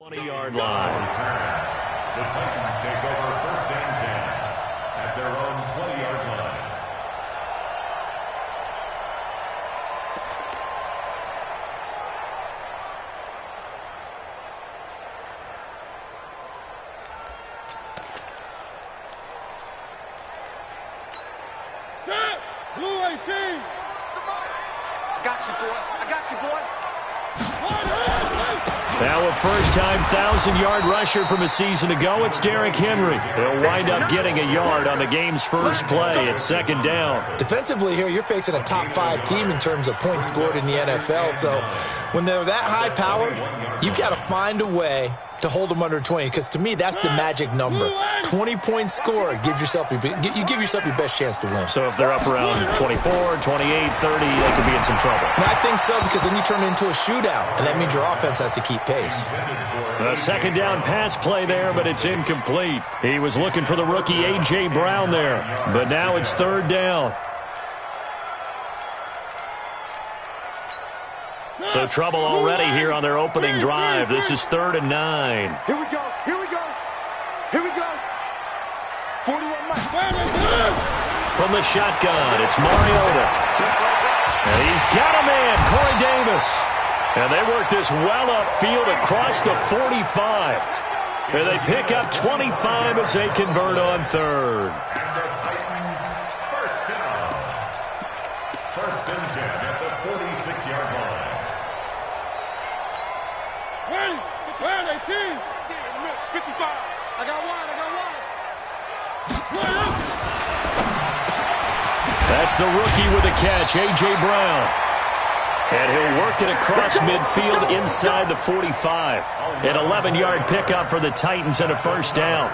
20-yard line. The Titans take over first and 10 at their own 20-yard line. Blue 18. I got you, boy. I got you, boy. Now a first-time 1,000-yard rusher from a season ago, it's Derrick Henry. He'll wind up getting a yard on the game's first play. It's second down. Defensively here, you're facing a top-5 team in terms of points scored in the NFL. So when they're that high-powered, you've got to find a way to hold them under 20, because to me, that's the magic number. 20 points scored gives yourself you give yourself your best chance to win. So if they're up around 24, 28, 30, they could be in some trouble. And I think so, because then you turn it into a shootout, and that means your offense has to keep pace. A second down pass play there, but it's incomplete. He was looking for the rookie A.J. Brown there, but now it's third down. So trouble already here on their opening drive. This is 3rd and 9. Here we go. Here we go. Here we go. 41 miles. From the shotgun, it's Mariota. And he's got a man, Corey Davis. And they work this well upfield across the 45. And they pick up 25 as they convert on third. And the Titans first down. First and 10 at the 46-yard line. 18. 55. I got one. That's the rookie with the catch, A.J. Brown. And he'll work it across midfield inside the 45. An 11-yard pickup for the Titans and a first down.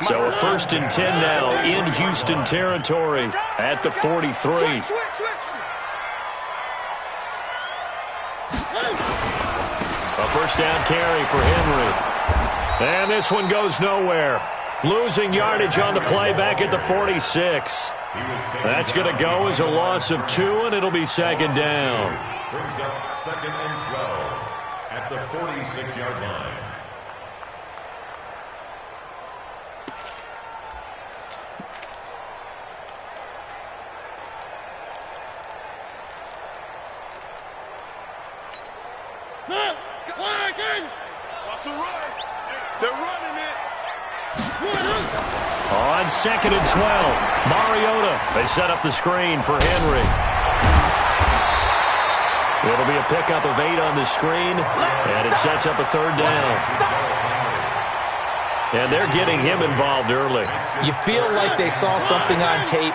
So a 1st and 10 now in Houston territory at the 43. A first down carry for Henry. And this one goes nowhere. Losing yardage on the play back at the 46. That's going to go as a loss of 2, and it'll be second down. Brings up 2nd and 12 at the 46-yard line. They're running it. On 2nd and 12, Mariota. They set up the screen for Henry. It'll be a pickup of 8 on the screen, and it sets up a third down. And they're getting him involved early. You feel like they saw something on tape,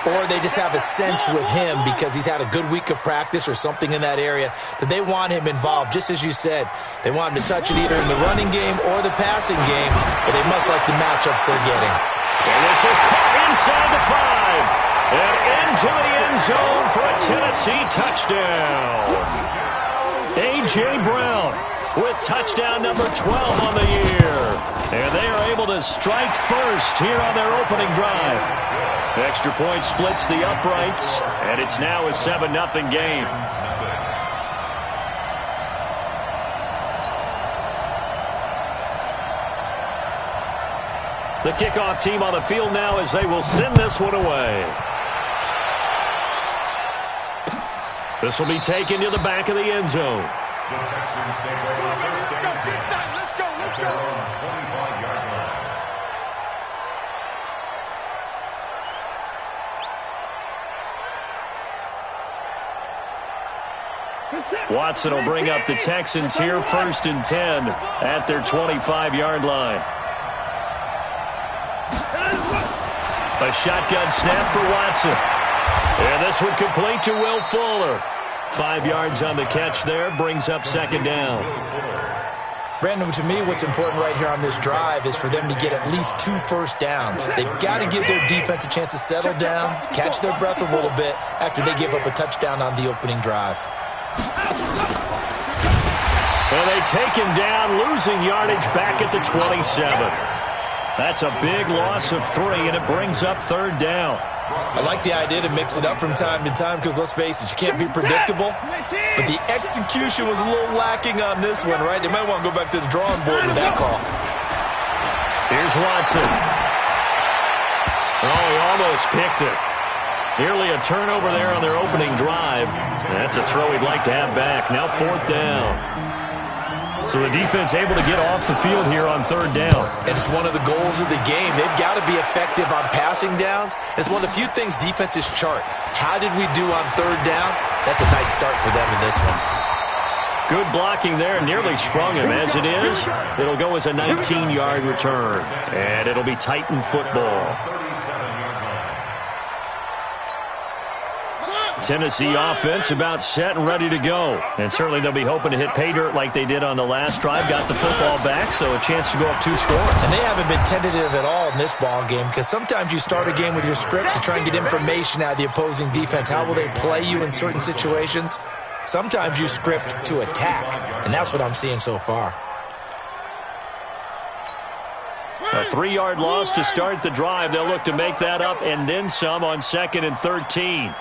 or they just have a sense with him because he's had a good week of practice or something in that area that they want him involved. Just as you said, they want him to touch it either in the running game or the passing game, but they must like the matchups they're getting. And this is caught inside the 5 and into the end zone for a Tennessee touchdown. A.J. Brown with touchdown number 12 on the year. And they are able to strike first here on their opening drive. Extra point splits the uprights, and it's now a 7-0 game. The kickoff team on the field now as they will send this one away. This will be taken to the back of the end zone. The Texans take over first and 10 at their own 25-yard line. Watson will bring up the Texans here 1st and 10 at their 25-yard line. A shotgun snap for Watson. And this one complete to Will Fuller. 5 yards on the catch there, brings up second down. Brandon, to me, what's important right here on this drive is for them to get at least 2 first downs. They've got to give their defense a chance to settle down, catch their breath a little bit after they give up a touchdown on the opening drive. And they take him down, losing yardage back at the 27. That's a big loss of 3, and it brings up 3rd down. I like the idea to mix it up from time to time because, let's face it, you can't be predictable. But the execution was a little lacking on this one, right? They might want to go back to the drawing board with that call. Here's Watson. Oh, he almost picked it. Nearly a turnover there on their opening drive. That's a throw he'd like to have back. Now 4th down. So the defense able to get off the field here on 3rd down. And it's one of the goals of the game. They've got to be effective on passing downs. It's one of the few things defenses chart. How did we do on 3rd down? That's a nice start for them in this one. Good blocking there. Nearly sprung him. As it is, it'll go as a 19-yard return. And it'll be Titan football. Tennessee offense about set and ready to go. And certainly they'll be hoping to hit pay dirt like they did on the last drive. Got the football back, so a chance to go up 2 scores. And they haven't been tentative at all in this ball game because sometimes you start a game with your script to try and get information out of the opposing defense. How will they play you in certain situations? Sometimes you script to attack, and that's what I'm seeing so far. A 3-yard loss to start the drive. They'll look to make that up and then some on 2nd and 13.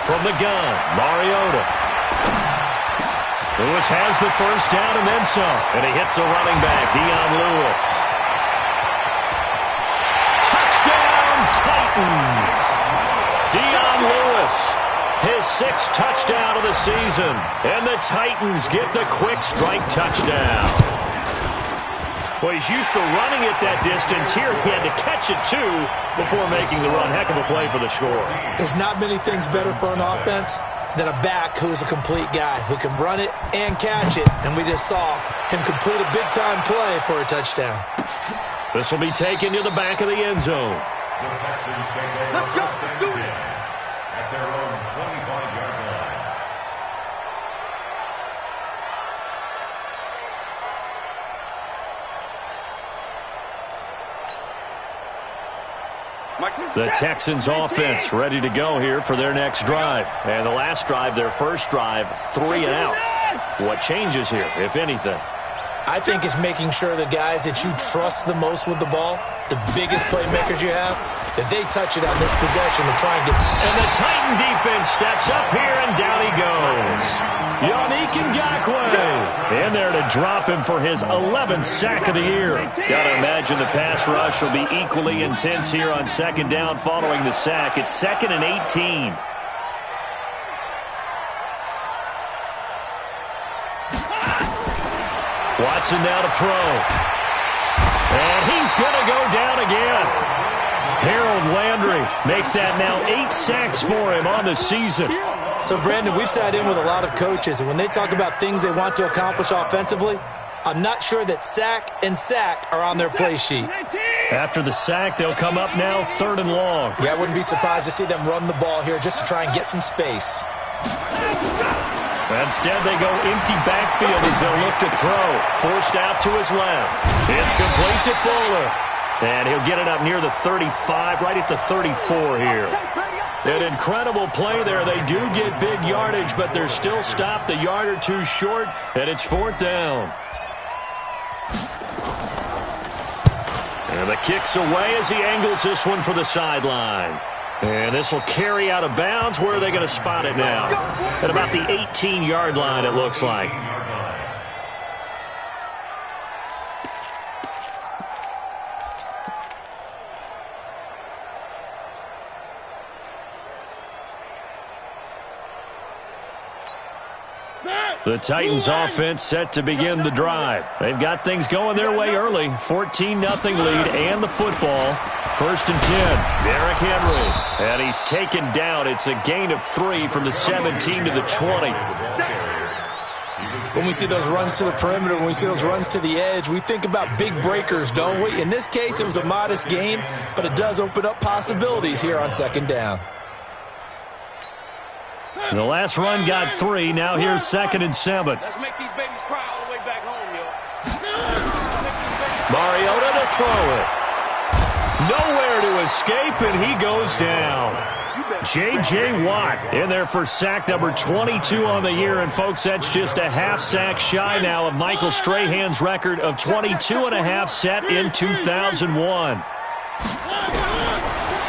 From the gun, Mariota. Lewis has the 1st down and then some. And he hits the running back, Dion Lewis. Touchdown, Titans! Dion Lewis, his 6th touchdown of the season. And the Titans get the quick strike touchdown. Well, he's used to running it that distance. Here he had to catch it, too, before making the run. Heck of a play for the score. There's not many things better for an offense than a back who is a complete guy who can run it and catch it. And we just saw him complete a big-time play for a touchdown. This will be taken to the back of the end zone. The Texans take over 1st and 10 at their own 25-yard line. The Texans offense ready to go here for their next drive. And the last drive, their first drive, 3 and out. What changes here, if anything? I think it's making sure the guys that you trust the most with the ball, the biggest playmakers you have, that they touch it on this possession to try and get... And the Titan defense steps up here, and down he goes. Yannick Ngakoue in there to drop him for his 11th sack of the year. Got to imagine the pass rush will be equally intense here on 2nd down following the sack. It's 2nd and 18. Watson now to throw. And he's going to go down again. Harold Landry make that now 8 sacks for him on the season. So, Brandon, we sat in with a lot of coaches, and when they talk about things they want to accomplish offensively, I'm not sure that sack and sack are on their play sheet. After the sack, they'll come up now 3rd and long. Yeah, I wouldn't be surprised to see them run the ball here just to try and get some space. Instead, they go empty backfield as they'll look to throw. Forced out to his left. It's complete to Fuller. And he'll get it up near the 35, right at the 34 here. An incredible play there. They do get big yardage, but they're still stopped a yard or 2 short, and it's 4th down. And the kick's away as he angles this one for the sideline. And this will carry out of bounds. Where are they going to spot it now? At about the 18-yard line, it looks like. The Titans offense set to begin the drive. They've got things going their way early. 14-0 lead and the football. 1st and 10. Derrick Henry. And he's taken down. It's a gain of 3 from the 17 to the 20. When we see those runs to the perimeter, when we see those runs to the edge, we think about big breakers, don't we? In this case, it was a modest gain, but it does open up possibilities here on 2nd down. The last run got 3. Now here's 2nd and 7. Let's make these babies cry all the way back home, yo. Mariota to throw it. Nowhere to escape, and he goes down. J.J. Watt in there for sack number 22 on the year. And, folks, that's just a half sack shy now of Michael Strahan's record of 22 and a half set in 2001.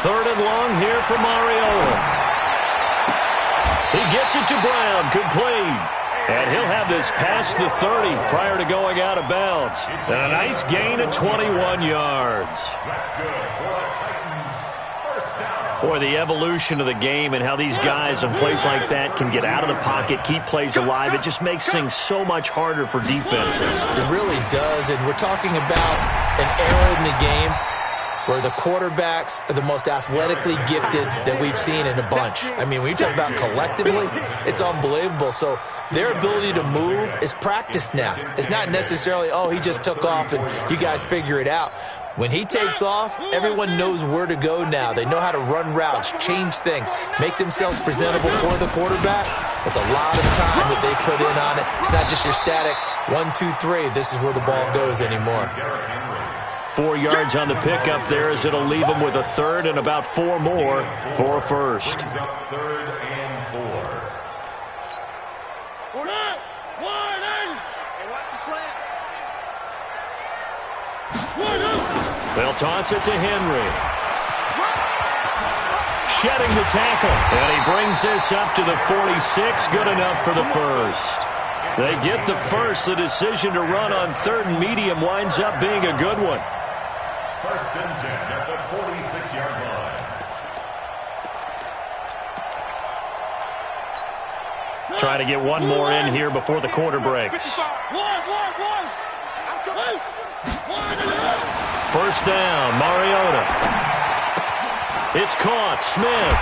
3rd and long here for Mariota. He gets it to Brown, complete. And he'll have this past the 30 prior to going out of bounds. And a nice gain of 21 yards. That's good for the Titans. First down. Boy, the evolution of the game and how these guys in plays like that can get out of the pocket, keep plays alive, it just makes things so much harder for defenses. It really does, and we're talking about an era in the game where the quarterbacks are the most athletically gifted that we've seen in a bunch. I mean, when you talk about collectively, it's unbelievable. So their ability to move is practiced now. It's not necessarily, oh, he just took off and you guys figure it out. When he takes off, everyone knows where to go now. They know how to run routes, change things, make themselves presentable for the quarterback. It's a lot of time that they put in on it. It's not just your static 1, 2, 3. This is where the ball goes anymore. 4 yards on the pickup there as it'll leave him with a 3rd and about 4 more for a first. Brings up 3rd and 4. Hey, watch the slant. They'll toss it to Henry. Shedding the tackle. And he brings this up to the 46. Good enough for the first. They get the first. The decision to run on 3rd and medium winds up being a good one. 1st and 10 at the 46-yard line. Try to get one more in here before the quarter breaks. First down, Mariota. It's caught, Smith.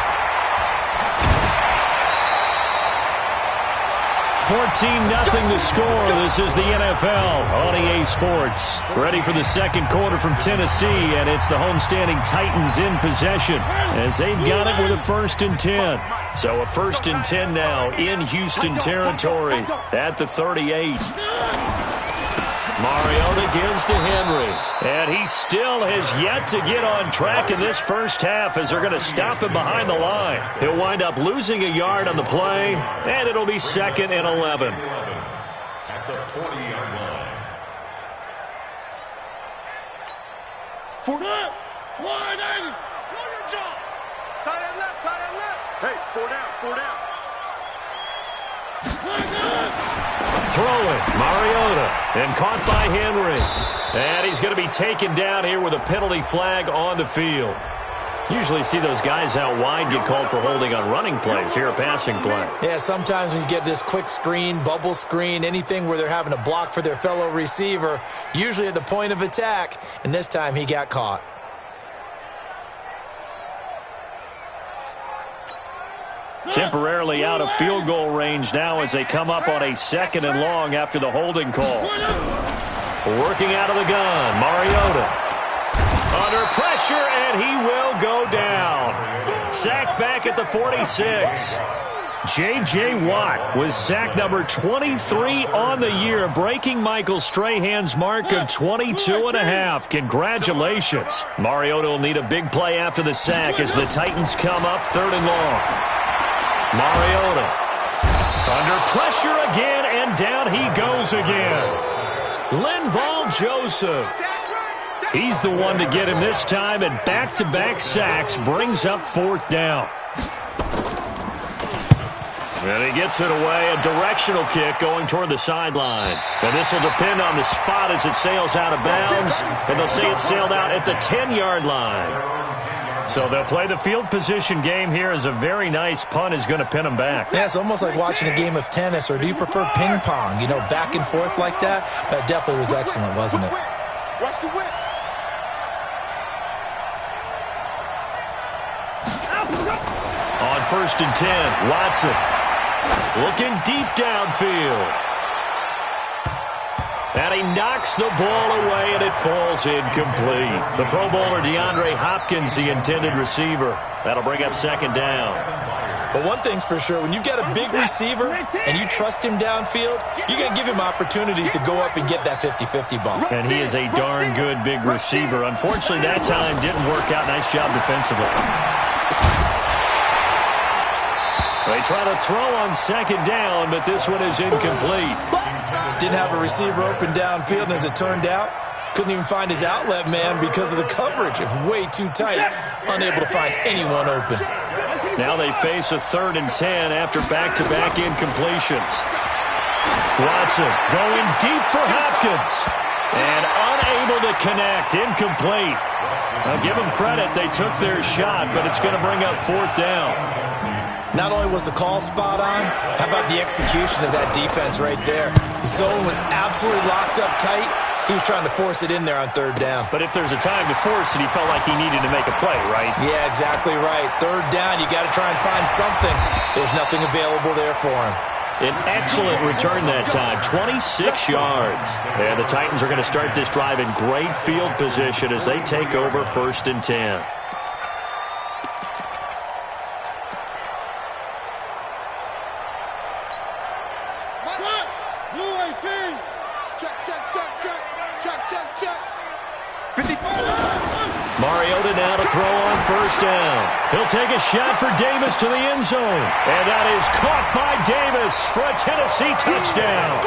14-0 the score. This is the NFL on EA Sports. Ready for the second quarter from Tennessee, and it's the homestanding Titans in possession as they've got it with a 1st and 10. So a 1st and 10 now in Houston territory at the 38. Mariota gives to Henry, and he still has yet to get on track in this first half as they're going to stop him behind the line. He'll wind up losing a yard on the play, and it'll be 2nd and 11. At the 40-yard line. Hey, 4 down, 4 down. Throwing, Mariota, and caught by Henry. And he's going to be taken down here with a penalty flag on the field. Usually see those guys out wide get called for holding on running plays. Here a passing play. Yeah, sometimes when you get this quick screen, bubble screen, anything where they're having to block for their fellow receiver, usually at the point of attack, and this time he got caught. Temporarily out of field goal range now as they come up on a 2nd and long after the holding call. Working out of the gun, Mariota. Under pressure, and he will go down. Sacked back at the 46. J.J. Watt was sack number 23 on the year, breaking Michael Strahan's mark of 22 and a half. Congratulations. Mariota will need a big play after the sack as the Titans come up 3rd and long. Mariota under pressure again, and down he goes again. Linval Joseph. He's the one to get him this time, and back-to-back sacks brings up 4th down. And he gets it away, a directional kick going toward the sideline. And this will depend on the spot as it sails out of bounds, and they'll say it sailed out at the 10-yard line. So they'll play the field position game here as a very nice punt is going to pin them back. Yeah, it's almost like watching a game of tennis, or do you prefer ping pong? You know, back and forth like that? That definitely was excellent, wasn't it? Watch the whip. On 1st and 10, Watson looking deep downfield. And he knocks the ball away, and it falls incomplete. The Pro Bowler DeAndre Hopkins, the intended receiver. That'll bring up 2nd down. But one thing's for sure, when you've got a big receiver and you trust him downfield, you're going to give him opportunities to go up and get that 50-50 ball. And he is a darn good big receiver. Unfortunately, that time didn't work out. Nice job defensively. They try to throw on second down, but this one is incomplete. Didn't have a receiver open downfield, and as it turned out, couldn't even find his outlet man because of the coverage. It's way too tight, unable to find anyone open. Now they face a 3rd and 10 after back-to-back incompletions. Watson going deep for Hopkins. And unable to connect, incomplete. Now give them credit, they took their shot, but it's going to bring up 4th down. Not only was the call spot on, how about the execution of that defense right there? Zone was absolutely locked up tight. He was trying to force it in there on 3rd down. But if there's a time to force it, he felt like he needed to make a play, right? Yeah, exactly right. 3rd down, you got to try and find something. There's nothing available there for him. An excellent return that time, 26 yards. And the Titans are going to start this drive in great field position as they take over 1st and 10. Mariota now to throw on 1st down. He'll take a shot for Davis to the end zone. And that is caught by Davis for a Tennessee touchdown.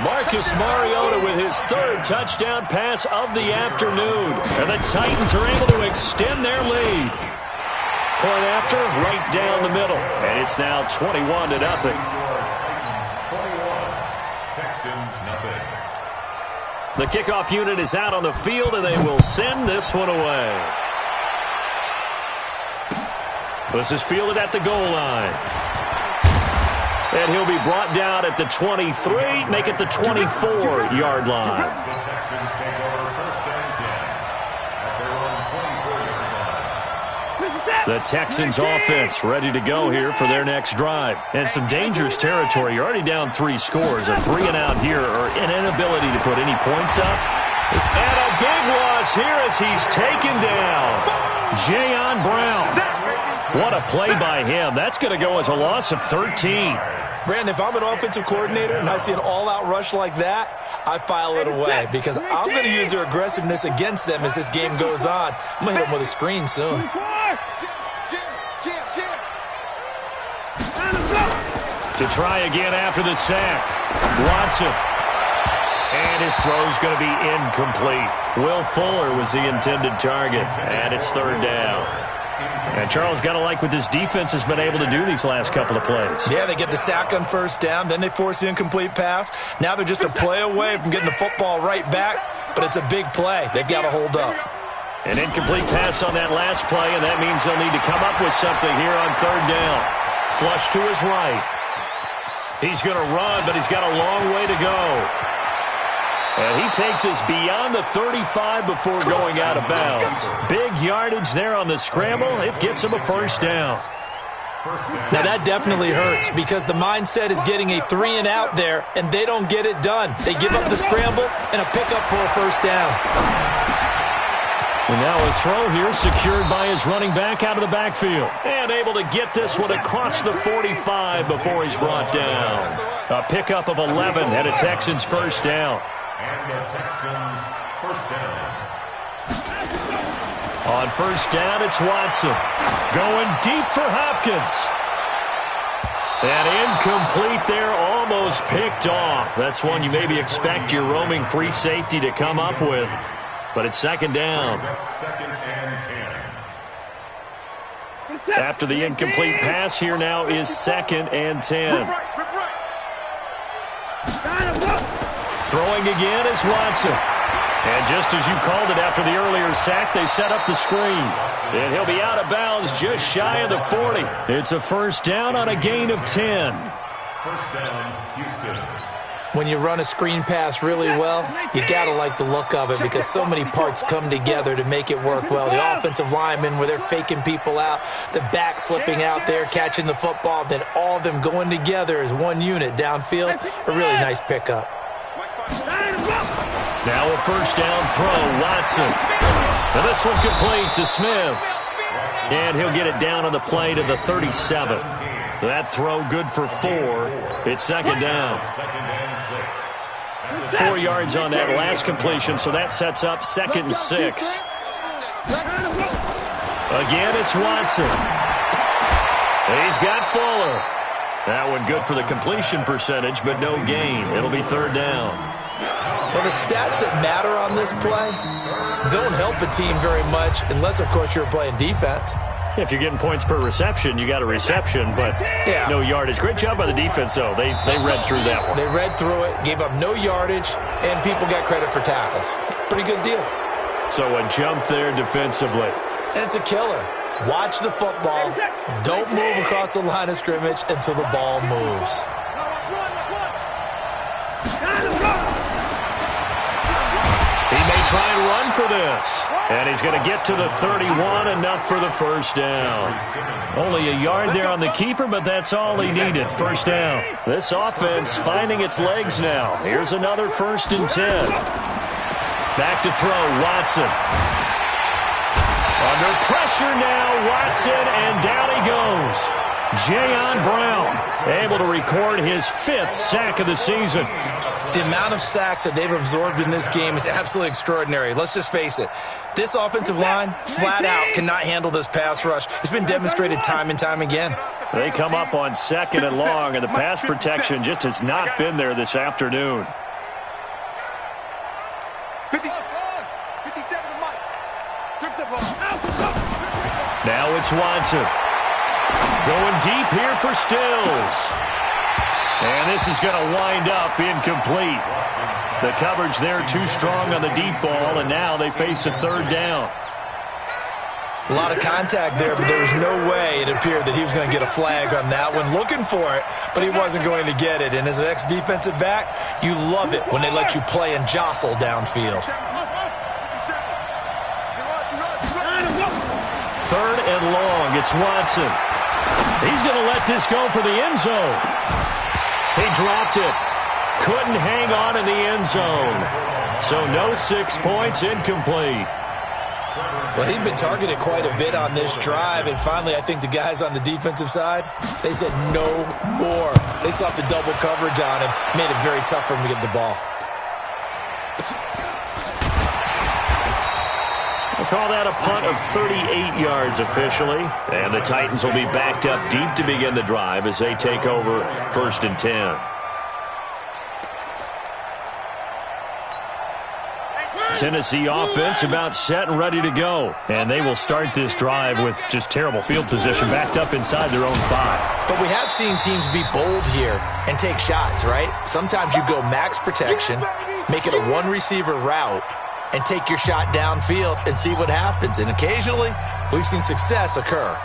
Marcus Mariota with his 3rd touchdown pass of the afternoon. And the Titans are able to extend their lead. Point after, right down the middle. And it's now 21-0. Texans, nothing. The kickoff unit is out on the field, and they will send this one away. This is fielded at the goal line. And he'll be brought down at the 23, make it the 24-yard line. The Texans take over 1st and 10 at their own 24-yard line. The Texans offense ready to go here for their next drive. And some dangerous territory. You're already down 3 scores. A 3-and-out here or an inability to put any points up. And a big loss here as he's taken down. Jayon Brown. What a play by him. That's going to go as a loss of 13. Brandon, if I'm an offensive coordinator and I see an all-out rush like that, I file it away because I'm going to use their aggressiveness against them as this game goes on. I'm going to hit them with a screen soon. To try again after the sack. Watson. And his throw's going to be incomplete. Will Fuller was the intended target. And it's 3rd down. And Charles, got to like what this defense has been able to do these last couple of plays. Yeah, they get the sack on 1st down, then they force the incomplete pass. Now they're just a play away from getting the football right back, but it's a big play. They've got to hold up. An incomplete pass on that last play, and that means they'll need to come up with something here on 3rd down. Flush to his right. He's going to run, but he's got a long way to go. And he takes us beyond the 35 before going out of bounds. Big yardage there on the scramble. It gets him a 1st down. Now that definitely hurts because the mindset is getting a 3-and-out there, and they don't get it done. They give up the scramble and a pickup for a 1st down. And now a throw here secured by his running back out of the backfield. And able to get this one across the 45 before he's brought down. A pickup of 11 and a Texans 1st down. And the Texans 1st down. On 1st down, it's Watson. Going deep for Hopkins. And incomplete there, almost picked off. That's one you maybe expect your roaming free safety to come up with. But it's 2nd down. 2nd and 10. After the incomplete pass, here now is 2nd and 10. Throwing again is Watson. And just as you called it after the earlier sack, they set up the screen. And he'll be out of bounds just shy of the 40. It's a 1st down on a gain of 10. 1st down, Houston. When you run a screen pass really well, you got to like the look of it because so many parts come together to make it work well. The offensive linemen, where they're faking people out, the back slipping out there, catching the football, then all of them going together as one unit downfield. A really nice pickup. Now a 1st down throw, Watson. And this one complete to Smith. And he'll get it down on the play to the 37. That throw good for 4. It's 2nd down. 4 yards on that last completion, so that sets up 2nd and 6. Again, it's Watson. He's got Fuller. That one good for the completion percentage, but no gain. It'll be third down. Well, the stats that matter on this play don't help a team very much unless, of course, you're playing defense. If you're getting points per reception, you got a reception, but no yardage. Great job by the defense, though. They read through that one. They read through it, gave up no yardage, and people got credit for tackles. Pretty good deal. So a jump there defensively. And it's a killer. Watch the football. Don't move across the line of scrimmage until the ball moves. He may try and run for this. And he's going to get to the 31, enough for the first down. Only a yard there on the keeper, but that's all he needed. First down. This offense finding its legs now. Here's another 1st and 10. Back to throw, Watson. Under pressure now, Watson, and down he goes. Jayon Brown able to record his 5th sack of the season. The amount of sacks that they've absorbed in this game is absolutely extraordinary. Let's just face it. This offensive line, flat out, cannot handle this pass rush. It's been demonstrated time and time again. They come up on 2nd and long, and the pass protection just has not been there this afternoon. 57 to Mike. Strip the ball. Now it's Watson. Going deep here for Stills. And this is going to wind up incomplete. The coverage there too strong on the deep ball, and now they face a 3rd down. A lot of contact there, but there was no way it appeared that he was going to get a flag on that one. Looking for it, but he wasn't going to get it. And as an ex-defensive back, you love it when they let you play and jostle downfield. 3rd and long. It's Watson. He's going to let this go for the end zone. He dropped it. Couldn't hang on in the end zone. So no 6 points, incomplete. Well, he'd been targeted quite a bit on this drive, and finally I think the guys on the defensive side, they said no more. They slapped the double coverage on him, made it very tough for him to get the ball. We'll call that a punt of 38 yards officially. And the Titans will be backed up deep to begin the drive as they take over 1st and 10. Tennessee offense about set and ready to go. And they will start this drive with just terrible field position, backed up inside their own 5. But we have seen teams be bold here and take shots, right? Sometimes you go max protection, make it a one-receiver route, and take your shot downfield and see what happens. And occasionally, we've seen success occur.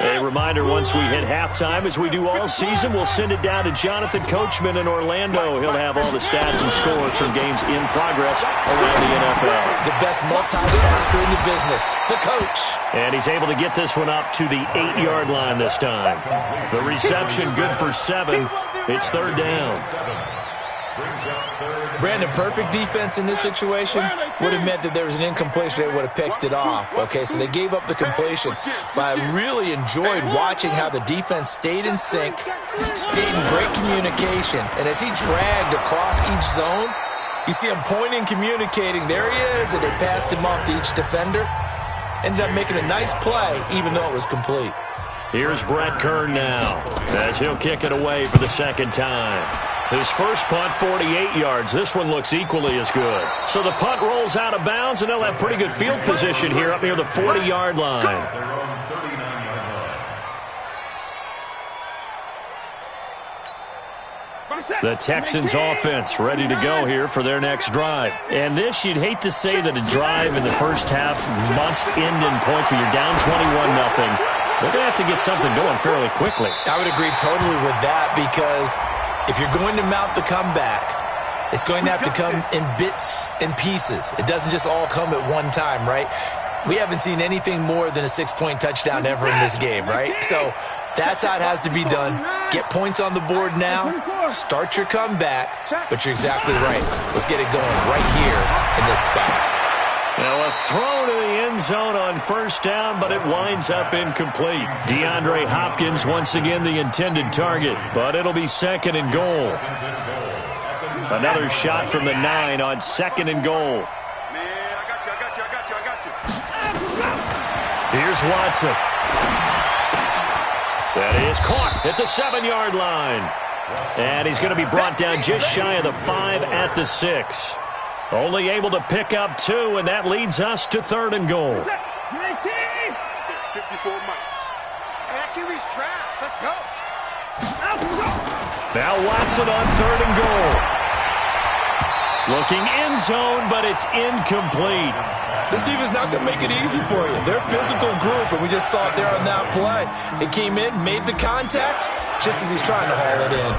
A reminder, once we hit halftime, as we do all season, we'll send it down to Jonathan Coachman in Orlando. He'll have all the stats and scores from games in progress around the NFL. The best multitasker in the business, the coach. And he's able to get this one up to the 8-yard line this time. The reception good for 7. It's 3rd down. Brandon, perfect defense in this situation would have meant that there was an incompletion. They would have picked it off. Okay, so they gave up the completion. But I really enjoyed watching how the defense stayed in sync, stayed in great communication. And as he dragged across each zone, you see him pointing, communicating. There he is, and they passed him off to each defender. Ended up making a nice play, even though it was complete. Here's Brett Kern now, as he'll kick it away for the 2nd time. His first punt, 48 yards. This one looks equally as good. So the punt rolls out of bounds, and they'll have pretty good field position here up near the 40-yard line. The Texans offense ready to go here for their next drive. And this, you'd hate to say that a drive in the first half must end in points, but you're down 21-0. They're going to have to get something going fairly quickly. I would agree totally with that, because if you're going to mount the comeback, it's going to have to come in bits and pieces. It doesn't just all come at one time, right? We haven't seen anything more than a 6-point touchdown ever in this game, right? So that's how it has to be done. Get points on the board now. Start your comeback. But you're exactly right. Let's get it going right here in this spot. Now a throw to the end zone on 1st down, but it winds up incomplete. DeAndre Hopkins once again the intended target, but it'll be 2nd and goal. Another shot from the 9 on 2nd and goal. Man, I got you. Here's Watson. That is caught at the 7-yard line. And he's going to be brought down just shy of the 5 at the 6. Only able to pick up 2, and that leads us to 3rd and goal. 54 Mike. Hey, that QB's trash. Let's go. Now Watson on 3rd and goal. Looking end zone, but it's incomplete. This defense is not going to make it easy for you. They're a physical group, and we just saw it there on that play. It came in, made the contact, just as he's trying to haul it in.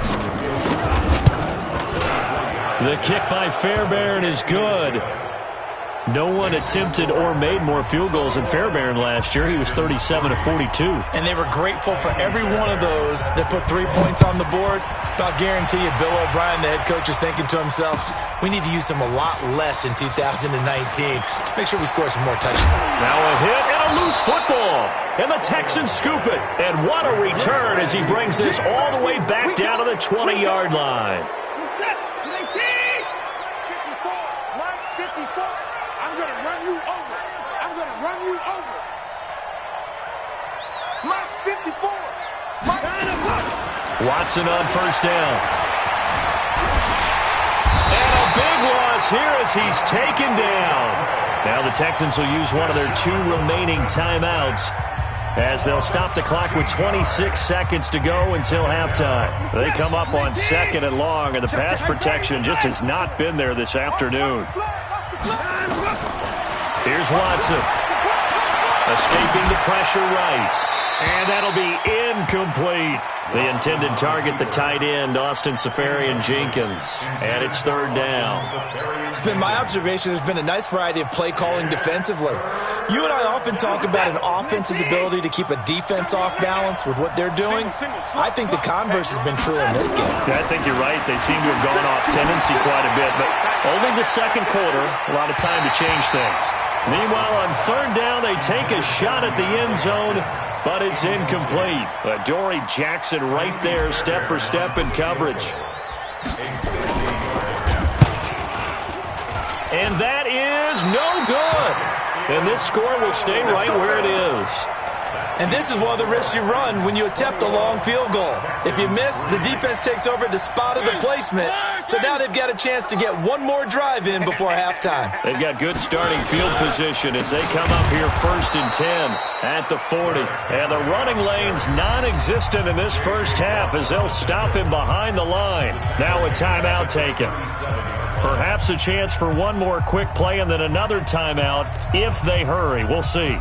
The kick by Fairbairn is good. No one attempted or made more field goals than Fairbairn last year. He was 37 of 42. And they were grateful for every one of those that put 3 points on the board. I'll guarantee you Bill O'Brien, the head coach, is thinking to himself, we need to use them a lot less in 2019. Let's make sure we score some more touchdowns. Now a hit and a loose football. And the Texans scoop it. And what a return as he brings this all the way back down to the 20-yard line. 54. I'm going to run you over. I'm going to run you over. Mike's 54. Watson on 1st down. And a big loss here as he's taken down. Now the Texans will use one of their 2 remaining timeouts as they'll stop the clock with 26 seconds to go until halftime. They come up on 2nd and long, and the pass protection just has not been there this afternoon. Here's Watson. Escaping the pressure right. And that'll be incomplete. The intended target, the tight end, Austin Safarian-Jenkins. And it's 3rd down. It's been my observation there's been a nice variety of play calling defensively. You and I often talk about an offense's ability to keep a defense off balance with what they're doing. I think the converse has been true in this game. Yeah, I think you're right. They seem to have gone off tendency quite a bit, but only the 2nd quarter, a lot of time to change things. Meanwhile, on 3rd down, they take a shot at the end zone, but it's incomplete. Dory Jackson right there, step for step in coverage. And that is no good. And this score will stay right where it is. And this is one of the risks you run when you attempt a long field goal. If you miss, the defense takes over the spot of the placement. So now they've got a chance to get one more drive in before halftime. They've got good starting field position as they come up here 1st and 10 at the 40. And the running lane's non-existent in this first half as they'll stop him behind the line. Now a timeout taken. Perhaps a chance for one more quick play and then another timeout if they hurry. We'll see.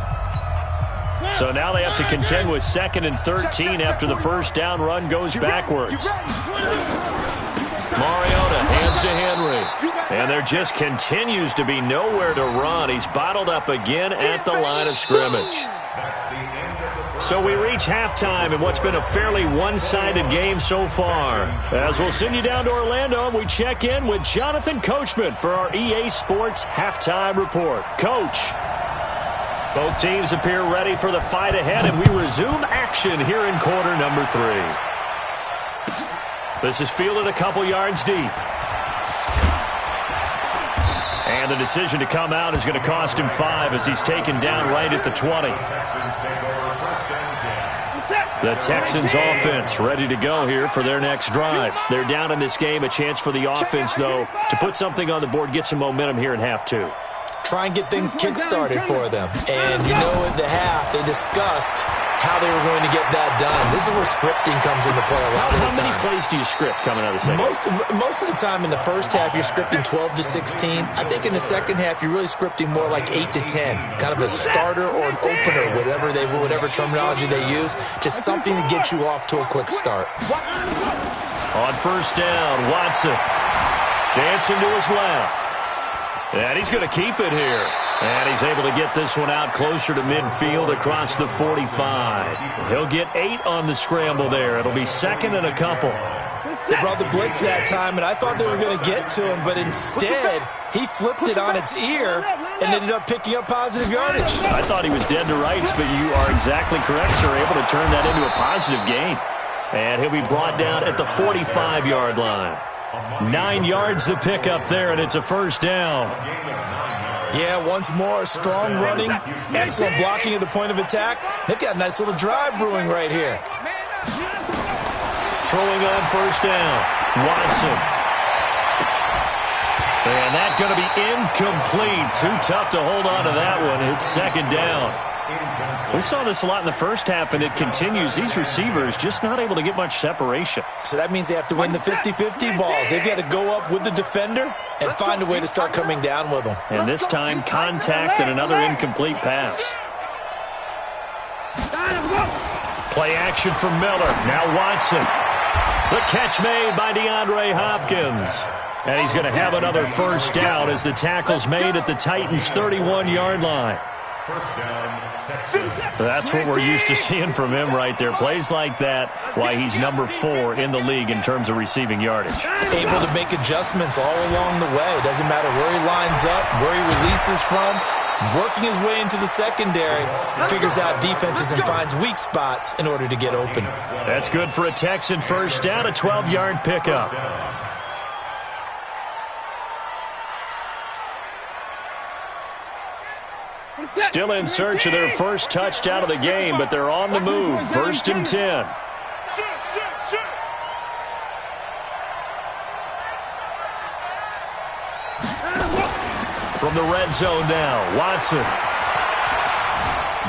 So now they have to contend with 2nd and 13 after the first down run goes backwards. Mariota hands to Henry. And there just continues to be nowhere to run. He's bottled up again at the line of scrimmage. So we reach halftime in what's been a fairly one-sided game so far. As we'll send you down to Orlando, we check in with Jonathan Coachman for our EA Sports Halftime Report. Coach. Both teams appear ready for the fight ahead, and we resume action here in quarter number 3. This is fielded a couple yards deep. And the decision to come out is going to cost him 5 as he's taken down right at the 20. The Texans offense ready to go here for their next drive. They're down in this game. A chance for the offense, though, to put something on the board, get some momentum here in half 2. Try and get things kick-started for them. And you know at the half, they discussed how they were going to get that done. This is where scripting comes into play a lot of the time. How many plays do you script coming out of the second? Most of the time in the first half, you're scripting 12 to 16. I think in the second half, you're really scripting more like 8 to 10. Kind of a starter or an opener, whatever terminology they use. Just something to get you off to a quick start. On 1st down, Watson dancing to his left. And he's going to keep it here. And he's able to get this one out closer to midfield across the 45. He'll get 8 on the scramble there. It'll be 2nd and a couple. They brought the blitz that time, and I thought they were going to get to him, but instead, he flipped it on its ear and ended up picking up positive yardage. I thought he was dead to rights, but you are exactly correct, sir. Able to turn that into a positive gain. And he'll be brought down at the 45-yard line. 9 yards to pick up there, and it's a 1st down. Yeah, once more, strong running, excellent blocking at the point of attack. They've got a nice little drive brewing right here. Throwing on first down, Watson. And that's going to be incomplete. Too tough to hold on to that one. It's second down. We saw this a lot in the first half, and it continues. These receivers just not able to get much separation. So that means they have to win the 50-50 balls. They've got to go up with the defender and find a way to start coming down with them. And this time, contact and another incomplete pass. Play action from Miller. Now Watson. The catch made by DeAndre Hopkins. And he's going to have another first down as the tackle's made at the Titans' 31-yard line. First down, Texas. That's what we're used to seeing from him right there. Plays like that, why he's number 4 in the league in terms of receiving yardage. Able to make adjustments all along the way. Doesn't matter where he lines up, where he releases from. Working his way into the secondary, figures out defenses and finds weak spots in order to get open. That's good for a Texan first down, a 12-yard pickup. Still in search of their first touchdown of the game, but they're on the move. First and 10. From the red zone now, Watson.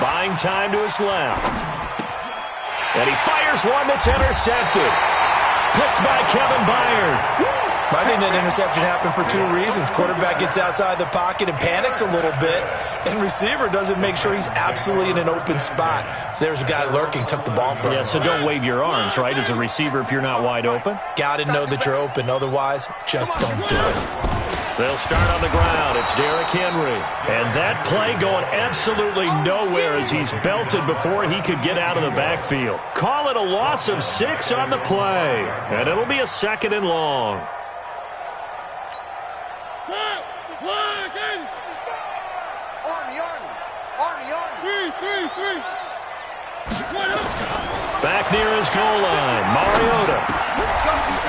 Buying time to his left. And he fires one that's intercepted. Picked by Kevin Byard. I think that interception happened for 2 reasons. Quarterback gets outside the pocket and panics a little bit, and receiver doesn't make sure he's absolutely in an open spot. So there's a guy lurking, took the ball from him. Yeah, so don't wave your arms, right, as a receiver if you're not wide open? Got to know that you're open. Otherwise, just don't do it. They'll start on the ground. It's Derrick Henry. And that play going absolutely nowhere as he's belted before he could get out of the backfield. Call it a loss of 6 on the play. And it'll be a second and long. Back near his goal line, Mariota.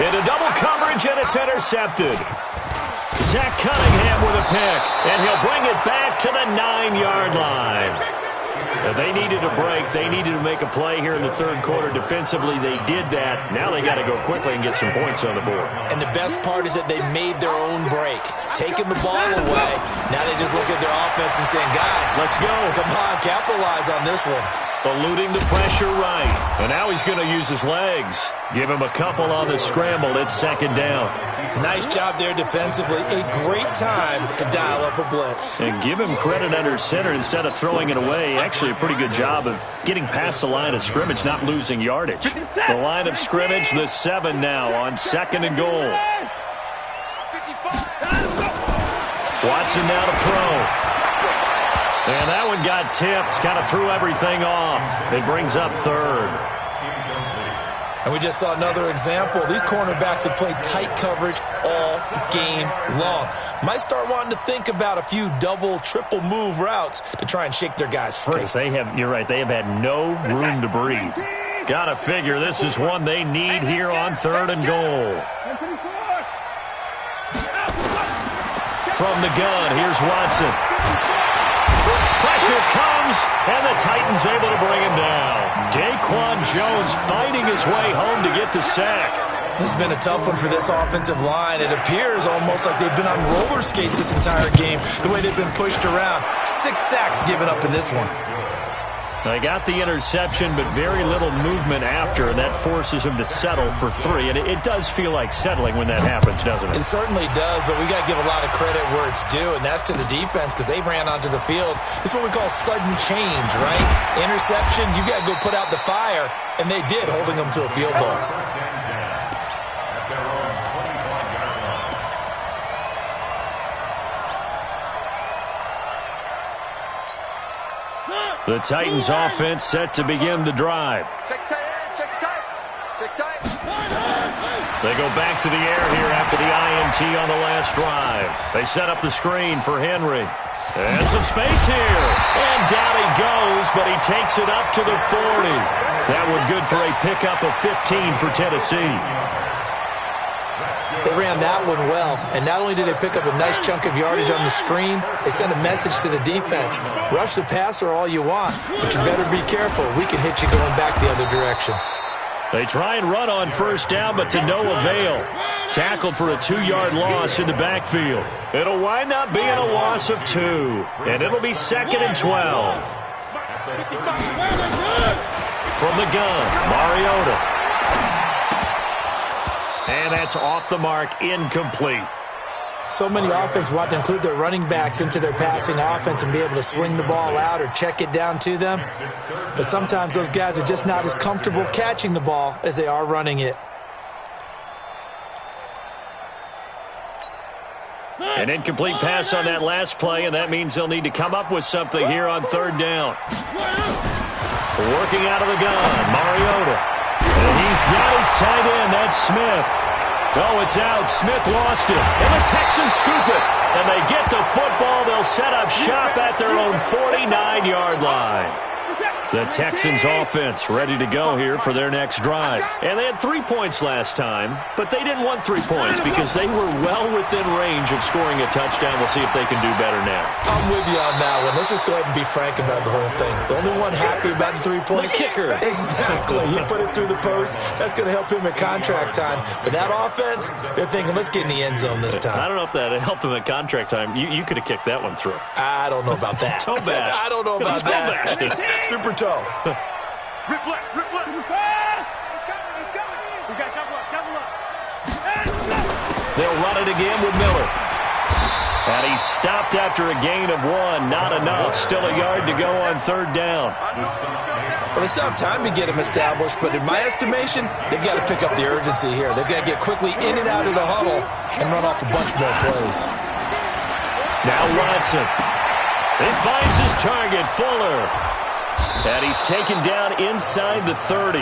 Into double coverage, and it's intercepted. Zach Cunningham with a pick, and he'll bring it back to the 9-yard line. They needed a break. They needed to make a play here in the third quarter. Defensively, they did that. Now they got to go quickly and get some points on the board. And the best part is that they made their own break. Taking the ball away. Now they just look at their offense and saying, guys, let's go. Come on, capitalize on this one. Eluding the pressure right. And now he's going to use his legs. Give him a couple on the scramble. It's second down. Nice job there defensively. A great time to dial up a blitz. And give him credit under center instead of throwing it away. Actually, a pretty good job of getting past the line of scrimmage, not losing yardage. The line of scrimmage, the 7 now on second and goal. Watson now to throw. And that one got tipped, kind of threw everything off. It brings up third. And we just saw another example. These cornerbacks have played tight coverage all game long. Might start wanting to think about a few double, triple move routes to try and shake their guys free. Yes, you're right, they have had no room to breathe. Gotta figure this is one they need here on third and goal. From the gun, here's Watson. Pressure comes, and the Titans able to bring him down. Daquan Jones fighting his way home to get the sack. This has been a tough one for this offensive line. It appears almost like they've been on roller skates this entire game, the way they've been pushed around. 6 sacks given up in this one. They got the interception, but very little movement after, and that forces him to settle for 3. And it does feel like settling when that happens, doesn't it? It certainly does, but we got to give a lot of credit where it's due, and that's to the defense because they ran onto the field. This is what we call sudden change, right? Interception, you got to go put out the fire, and they did, holding them to a field goal. The Titans offense set to begin the drive. They go back to the air here after the INT on the last drive. They set up the screen for Henry. And some space here. And down he goes, but he takes it up to the 40. That one good for a pickup of 15 for Tennessee. They ran that one well, and not only did they pick up a nice chunk of yardage on the screen, they sent a message to the defense. Rush the passer all you want, but you better be careful. We can hit you going back the other direction. They try and run on first down, but to no avail. Tackled for a 2-yard loss in the backfield. It'll wind up being a loss of 2, and it'll be 2nd and 12. From the gun, Mariota. And that's off the mark, incomplete. So many offenses want to include their running backs into their passing offense and be able to swing the ball out or check it down to them. But sometimes those guys are just not as comfortable catching the ball as they are running it. An incomplete pass on that last play, and that means they'll need to come up with something here on 3rd down. Working out of the gun, Mariota. And he's got his tight end, that's Smith. Oh, it's out. Smith lost it. And the Texans scoop it. And they get the football. They'll set up shop at their own 49-yard line. The Texans offense ready to go here for their next drive. And they had 3 points last time, but they didn't want 3 points because they were well within range of scoring a touchdown. We'll see if they can do better now. I'm with you on that one. Let's just go ahead and be frank about the whole thing. The only one happy about the 3-point kicker. Exactly. He put it through the post. That's going to help him at contract time. But that offense, they're thinking, let's get in the end zone this time. I don't know if that helped him at contract time. You could have kicked that one through. I don't know about that. Toe bash. I don't know about that. Super toe. Rip left, rip left. It's coming, it's coming. We got double up. They'll run it again with Miller. And he's stopped after a gain of 1. Not enough. Still a yard to go on 3rd down. Well, they still have time to get him established, but in my estimation, they've got to pick up the urgency here. They've got to get quickly in and out of the huddle and run off a bunch more plays. Now Watson. He finds his target, Fuller. And he's taken down inside the 30.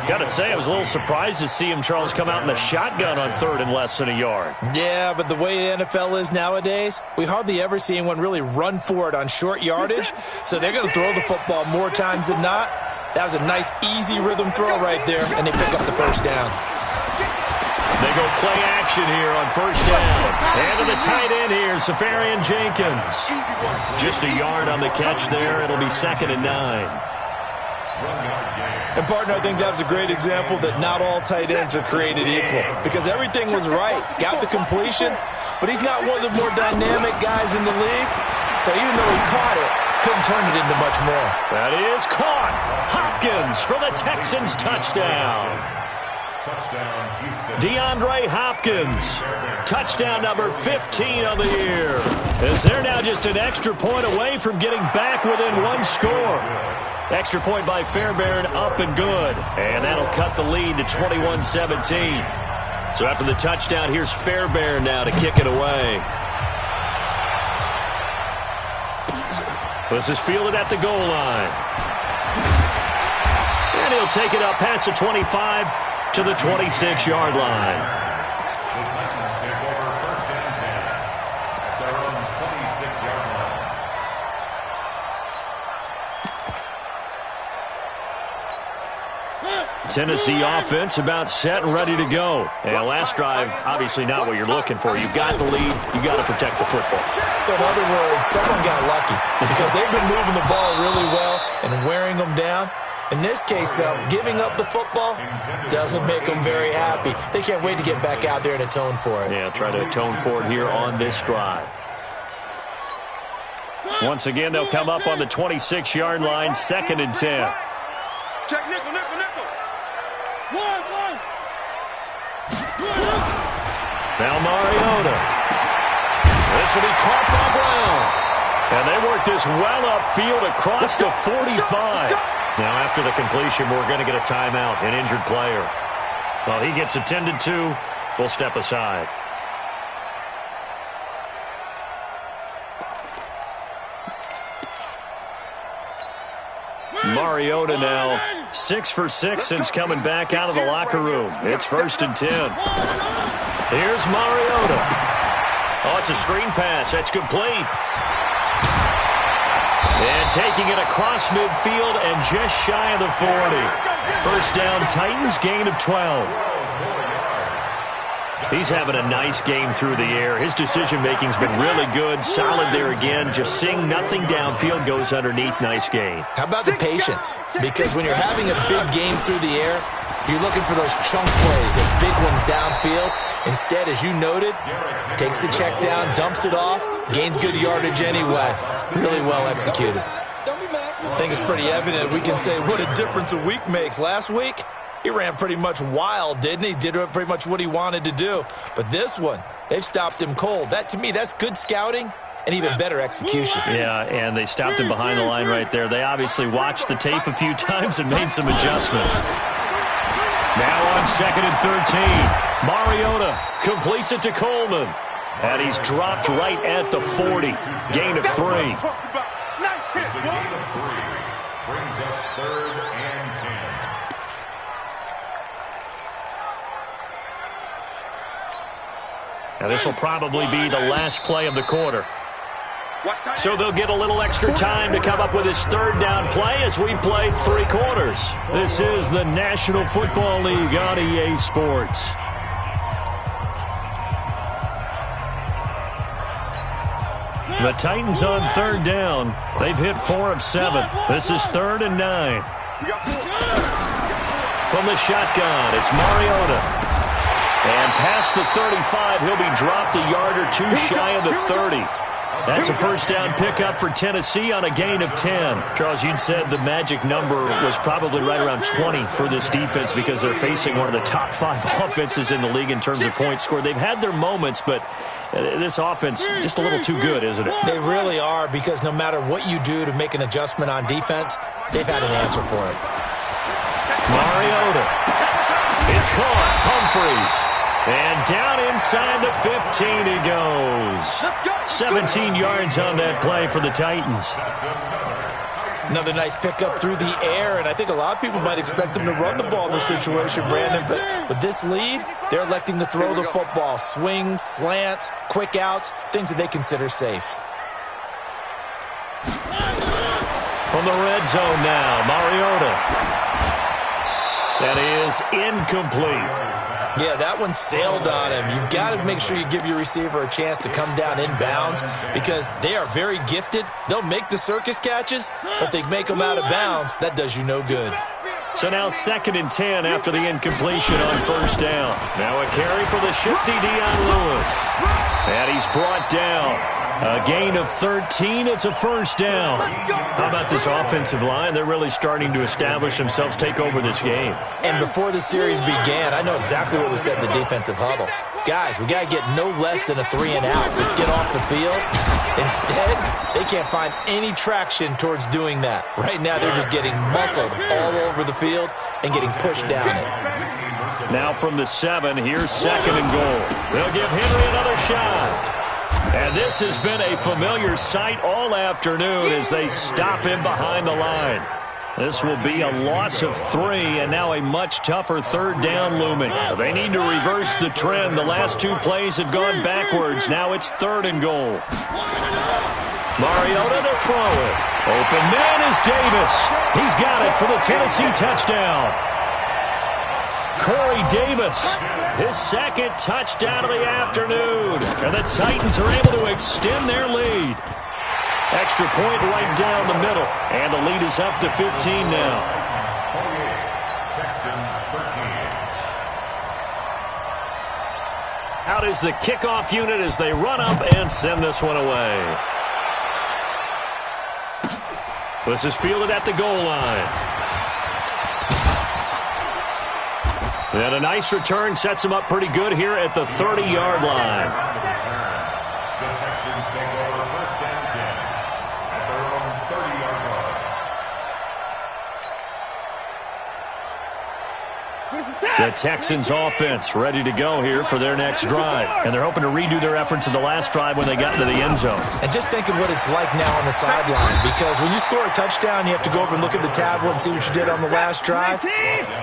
Got to say, I was a little surprised to see him, Charles, come out in a shotgun on 3rd and less than a yard. Yeah, but the way the NFL is nowadays, we hardly ever see anyone really run for it on short yardage. So they're going to throw the football more times than not. That was a nice, easy rhythm throw right there, and they pick up the first down. They go play action here on first down. And to the tight end here, Safarian Jenkins. Just a yard on the catch there. It'll be 2nd and 9. And, partner, I think that was a great example that not all tight ends are created equal. Because everything was right. Got the completion, but he's not one of the more dynamic guys in the league. So even though he caught it, couldn't turn it into much more. That is caught. Hopkins for the Texans touchdown. DeAndre Hopkins, touchdown number 15 of the year. As they're now just an extra point away from getting back within 1 score. Extra point by Fairbairn, up and good. And that'll cut the lead to 21-17. So after the touchdown, here's Fairbairn now to kick it away. This is fielded at the goal line. And he'll take it up past the 25 to the 26-yard line. The Titans take over 1st and 10 at their own 26-yard line. Tennessee offense about set and ready to go. And last drive, obviously not what you're looking for. You've got the lead. You've got to protect the football. So in other words, someone got lucky because they've been moving the ball really well and wearing them down. In this case, though, giving up the football doesn't make them very happy. They can't wait to get back out there and atone for it. Yeah, try to atone for it here on this drive. Once again, they'll come up on the 26-yard line, 2nd and 10. Check nickel. Now Mariota. This will be caught by Brown. And they work this well upfield across the 45. Now after the completion, we're going to get a timeout, an injured player. Well, he gets attended to. We'll step aside. Mariota now 6 for 6 since coming back out of the locker room. It's 1st and 10. Here's Mariota. Oh, it's a screen pass. That's complete. And taking it across midfield and just shy of the 40. First down, Titans, gain of 12. He's having a nice game through the air. His decision-making's been really good. Solid there again. Just seeing nothing downfield, goes underneath. Nice gain. How about the patience? Because when you're having a big game through the air, you're looking for those chunk plays, those big ones downfield. Instead, as you noted, takes the check down, dumps it off, gains good yardage anyway. Really well executed. I think it's pretty evident we can say what a difference a week makes. Last week, he ran pretty much wild, didn't he? Did pretty much what he wanted to do. But this one, they've stopped him cold. That, to me, that's good scouting and even better execution. Yeah, and they stopped him behind the line right there. They obviously watched the tape a few times and made some adjustments. Now on 2nd and 13. Mariota completes it to Coleman. And he's dropped right at the 40. Gain of 3. Nice hit, gain of 3. Brings up 3rd and 10. Now this will probably be the last play of the quarter. So they'll get a little extra time to come up with his 3rd down play as we played 3 quarters. This is the National Football League on EA Sports. The Titans on 3rd down. They've hit 4 of 7. This is 3rd and 9. From the shotgun, it's Mariota. And past the 35, he'll be dropped a yard or 2 shy of the 30. That's a first down pickup for Tennessee on a gain of 10. Charles, you'd said the magic number was probably right around 20 for this defense because they're facing one of the top 5 offenses in the league in terms of points scored. They've had their moments, but this offense just a little too good, isn't it? They really are, because no matter what you do to make an adjustment on defense, they've had an answer for it. Mariota. It's caught. Humphreys. And down inside the 15 he goes. 17 yards on that play for the Titans. Another nice pickup through the air, and I think a lot of people might expect them to run the ball in this situation, Brandon, but with this lead, they're electing to throw the football. Swings, slants, quick outs, things that they consider safe. From the red zone now, Mariota. That is incomplete. Yeah, that one sailed on him. You've got to make sure you give your receiver a chance to come down inbounds because they are very gifted. They'll make the circus catches, but they make them out of bounds. That does you no good. So now 2nd and 10 after the incompletion on 1st down. Now a carry for the shifty Dion Lewis. And he's brought down. A gain of 13. It's a 1st down. How about this offensive line? They're really starting to establish themselves, take over this game. And before the series began, I know exactly what was said in the defensive huddle. Guys, we got to get no less than a 3 and out. Let's get off the field. Instead, they can't find any traction towards doing that. Right now, they're just getting muscled all over the field and getting pushed down it. Now from the 7, here's 2nd and goal. They'll give Henry another shot. And this has been a familiar sight all afternoon as they stop him behind the line. This will be a loss of 3, and now a much tougher 3rd down looming. They need to reverse the trend. The last 2 plays have gone backwards. Now it's 3rd and goal. Mariota to throw it. Open man is Davis. He's got it for the Tennessee touchdown. Corey Davis, his 2nd touchdown of the afternoon. And the Titans are able to extend their lead. Extra point right down the middle. And the lead is up to 15 now. Texans 13. Out is the kickoff unit as they run up and send this one away. This is fielded at the goal line. And a nice return sets him up pretty good here at the 30-yard line. The Texans take over 1st and 10 at their own 30-yard line. The Texans offense ready to go here for their next drive. And they're hoping to redo their efforts in the last drive when they got into the end zone. And just think of what it's like now on the sideline, because when you score a touchdown, you have to go over and look at the tablet and see what you did on the last drive.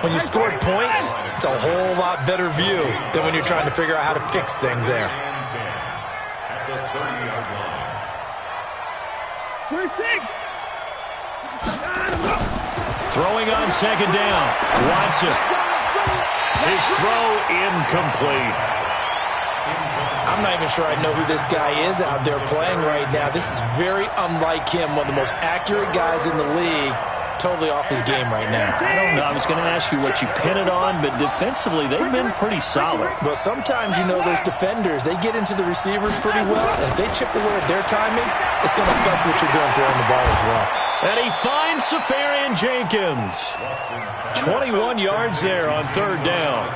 When you scored points, it's a whole lot better view than when you're trying to figure out how to fix things there. At the 30-yard line. First thing. Throwing on second down. Watson. His throw incomplete. I'm not even sure I know who this guy is out there playing right now. This is very unlike him, one of the most accurate guys in the league. Totally off his game right now. I don't know. I was going to ask you what you pin it on, but defensively, they've been pretty solid. Well, sometimes, those defenders, they get into the receivers pretty well, and if they chip away at their timing, it's going to affect what you're doing throwing the ball as well. And he finds Safarian Jenkins. 21 yards there on third down.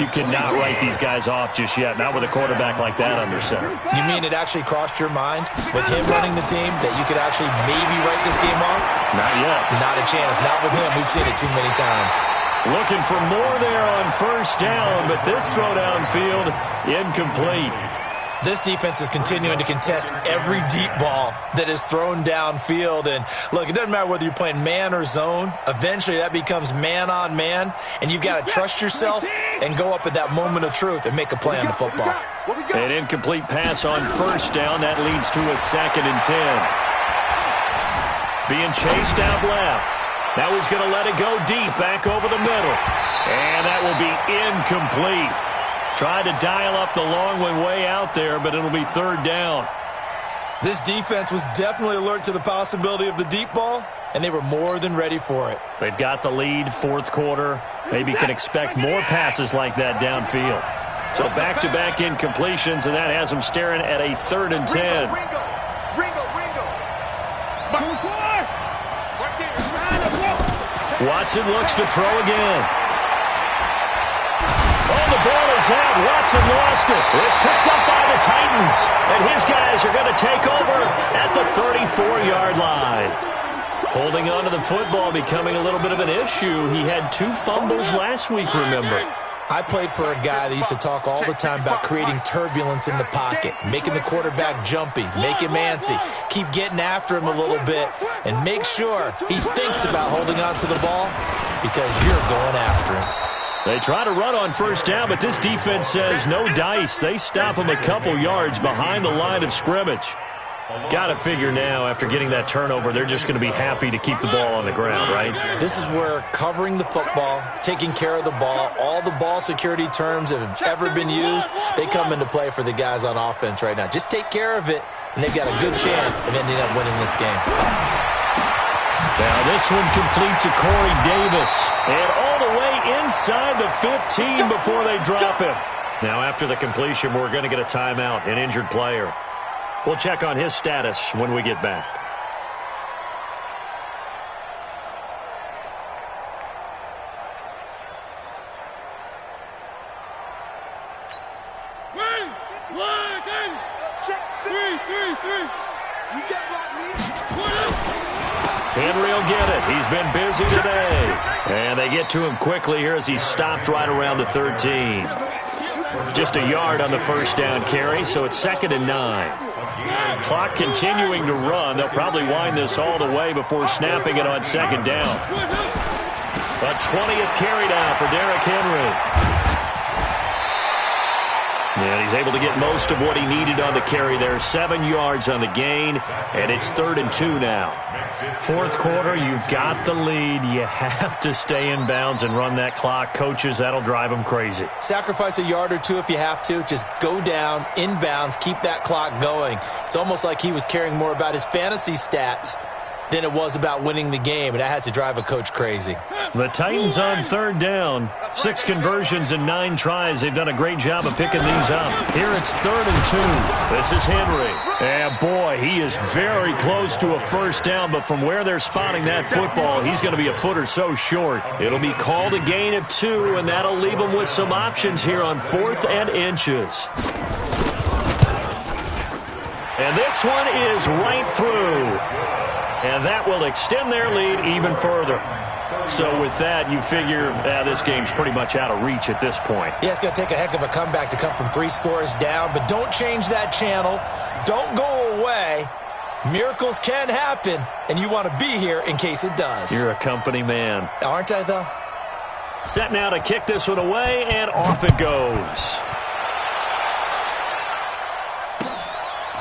You cannot write these guys off just yet, not with a quarterback like that under center. You mean it actually crossed your mind with him running the team that you could actually maybe write this game off? Not yet. Not a chance. Not with him. We've seen it too many times. Looking for more there on first down, but this throw downfield incomplete. This defense is continuing to contest every deep ball that is thrown downfield. And, look, it doesn't matter whether you're playing man or zone. Eventually, that becomes man-on-man, and you've got to trust yourself and go up at that moment of truth and make a play on the football. An incomplete pass on first down. That leads to a 2nd and 10. Being chased out left. Now he's going to let it go deep back over the middle. And that will be incomplete. Tried to dial up the long one way out there, but it'll be third down. This defense was definitely alert to the possibility of the deep ball, and they were more than ready for it. They've got the lead, fourth quarter. Maybe can expect more passes like that downfield. So back-to-back incompletions, and that has them staring at a 3rd and 10. Watson looks to throw again. Oh, the ball is out. Watson lost it. It's picked up by the Titans. And his guys are going to take over at the 34-yard line. Holding on to the football becoming a little bit of an issue. He had 2 fumbles last week, remember. I played for a guy that used to talk all the time about creating turbulence in the pocket, making the quarterback jumpy, make him antsy, keep getting after him a little bit, and make sure he thinks about holding on to the ball because you're going after him. They try to run on first down, but this defense says no dice. They stop him a couple yards behind the line of scrimmage. Got to figure now, after getting that turnover, they're just going to be happy to keep the ball on the ground, right? This is where covering the football, taking care of the ball, all the ball security terms that have ever been used, they come into play for the guys on offense right now. Just take care of it, and they've got a good chance of ending up winning this game. Now this one complete to Corey Davis. And all the way inside the 15 before they drop him. Now after the completion, we're going to get a timeout, an injured player. We'll check on his status when we get back. Henry will get it. He's been busy today. And they get to him quickly here as he stopped right around the 13. Just a yard on the first down carry, so it's 2nd and 9. Clock continuing to run. They'll probably wind this all the way before snapping it on 2nd down. A 20th carry down for Derrick Henry. And he's able to get most of what he needed on the carry there. 7 yards on the gain, and it's 3rd and 2 now. Fourth quarter, you've got the lead. You have to stay in bounds and run that clock. Coaches, that'll drive them crazy. Sacrifice a yard or two if you have to. Just go down, in bounds, keep that clock going. It's almost like he was caring more about his fantasy stats than it was about winning the game, and that has to drive a coach crazy. The Titans on 3rd down. 6 conversions and 9 tries. They've done a great job of picking these up. Here it's 3rd and 2. This is Henry. And boy, he is very close to a first down, but from where they're spotting that football, he's going to be a foot or so short. It'll be called a gain of 2, and that'll leave him with some options here on 4th and inches. And this one is right through. And that will extend their lead even further. So with that, you figure this game's pretty much out of reach at this point. Yeah, it's going to take a heck of a comeback to come from 3 scores down, but don't change that channel. Don't go away. Miracles can happen, and you want to be here in case it does. You're a company man. Aren't I, though? Set now to kick this one away, and off it goes.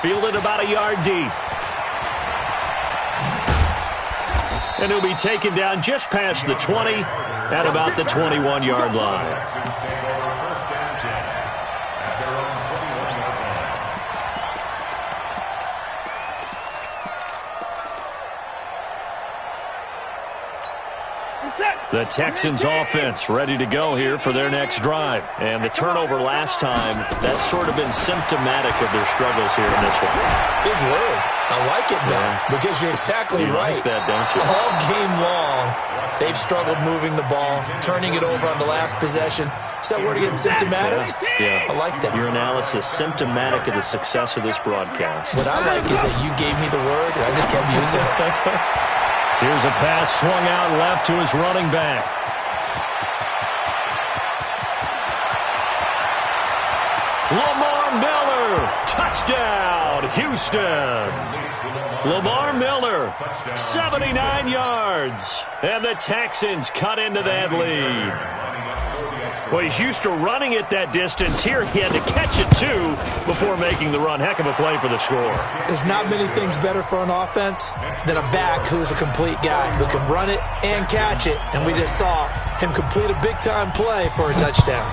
Fielded about a yard deep. And he'll be taken down just past the 20 at about the 21-yard line. Texans take over 1st and 10 at their own 21-yard line. The Texans offense ready to go here for their next drive. And the turnover last time, that's sort of been symptomatic of their struggles here in this one. Big word. I like it, though, because you're exactly right. Like that, don't you? All game long, they've struggled moving the ball, turning it over on the last possession. Is that word again, symptomatic? Yeah. I like that. Your analysis, symptomatic of the success of this broadcast. What I like is that you gave me the word, and I just kept using it. Here's a pass swung out left to his running back. Lamar Miller, touchdown, Houston. Lamar Miller, 79 yards. And the Texans cut into that lead. Well, he's used to running it that distance. Here he had to catch it, too, before making the run. Heck of a play for the score. There's not many things better for an offense than a back who's a complete guy, who can run it and catch it. And we just saw him complete a big-time play for a touchdown.